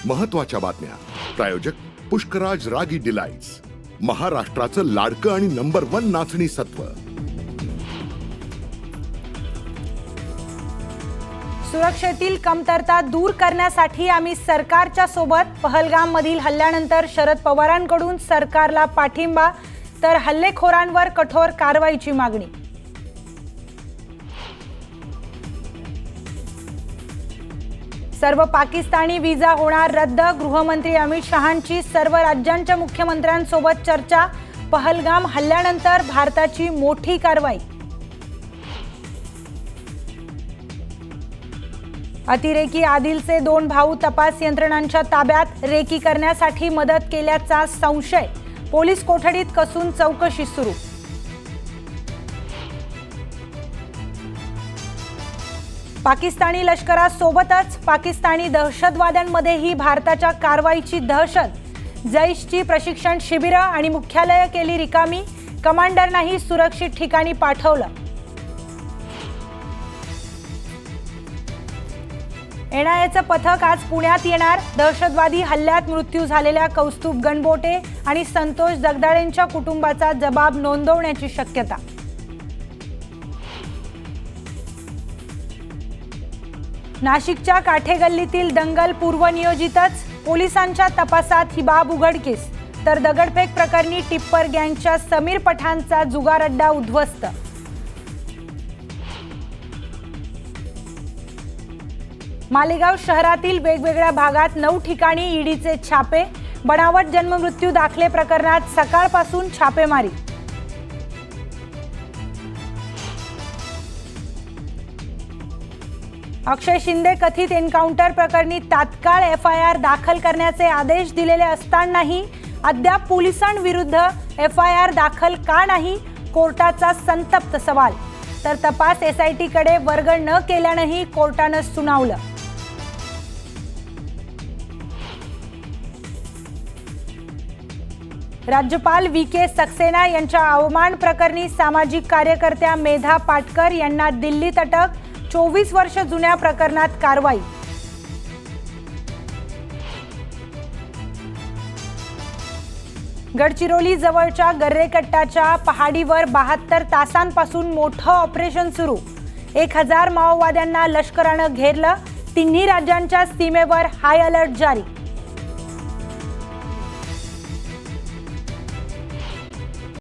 महत्त्वाच्या बातम्या. प्रायोजक पुष्कराज रागी डिलाइट्स, महाराष्ट्राचं लाडकं आणि नंबर 1 नाचणी सत्व. सुरक्षेतील कमतरता दूर करण्यासाठी आम्ही सरकारच्या सोबत. पहलगाम मधील हल्ल्यानंतर शरद पवारांकडून सरकारला पाठिंबा, तर हल्लेखोरांवर कठोर कारवाईची मागणी. सर्व पाकिस्तानी व्हिसा होणार रद्द. गृहमंत्री अमित शहांची सर्व राज्यांच्या मुख्यमंत्र्यांसोबत चर्चा. पहलगाम हल्ल्यानंतर भारताची मोठी कारवाई. अतिरेकी आदिलचे 2 भाऊ तपास यंत्रणांच्या ताब्यात. रेकी करण्यासाठी मदत केल्याचा संशय. पोलीस कोठडीत कसून चौकशी सुरू. पाकिस्तानी लष्करासोबतच पाकिस्तानी दहशतवाद्यांमध्येही भारताच्या कारवाईची दहशत. जैशची प्रशिक्षण शिबिरं आणि मुख्यालय केली रिकामी. कमांडरनाही सुरक्षित ठिकाणी पाठवलं. एनआयएचं पथक आज पुण्यात येणार. दहशतवादी हल्ल्यात मृत्यू झालेल्या कौस्तुभ गणबोटे आणि संतोष जगदाळेंच्या कुटुंबाचा जबाब नोंदवण्याची शक्यता. नाशिकच्या काठेगल्लीतील दंगल पूर्वनियोजितच. पोलिसांच्या तपासात ही बाब उघडकीस. तर दगडफेक प्रकरणी टिप्पर गँगच्या समीर पठाणचा जुगार अड्डा उद्ध्वस्त. मालेगाव शहरातील वेगवेगळ्या भागात 9 ठिकाणी ईडीचे छापे. बनावट जन्ममृत्यू दाखले प्रकरणात सकाळपासून छापेमारी. अक्षय शिंदे कथित एन्काउंटर प्रकरणी तात्काळ एफआयआर दाखल करण्याचे आदेश दिलेले असतानाही अद्याप पोलिसांविरुद्ध एफआयआर दाखल का नाही, कोर्टाचा संतप्त सवाल. तर तपास एसआयटीकडे वर्ग न केल्यानंही कोर्टानं सुनावलं. राज्यपाल व्ही.के. सक्सेना यांच्या अवमान प्रकरणी सामाजिक कार्यकर्त्या मेधा पाटकर यांना दिल्लीत अटक. 24 वर्ष जुन्या प्रकरणात कारवाई. गडचिरोली जवळच्या गर्रेकट्टाच्या पहाडीवर 72 तासांपासून मोठं ऑपरेशन सुरू. 1000 माओवाद्यांना लष्करानं घेरलं. 3 राज्यांच्या सीमेवर हाय अलर्ट जारी.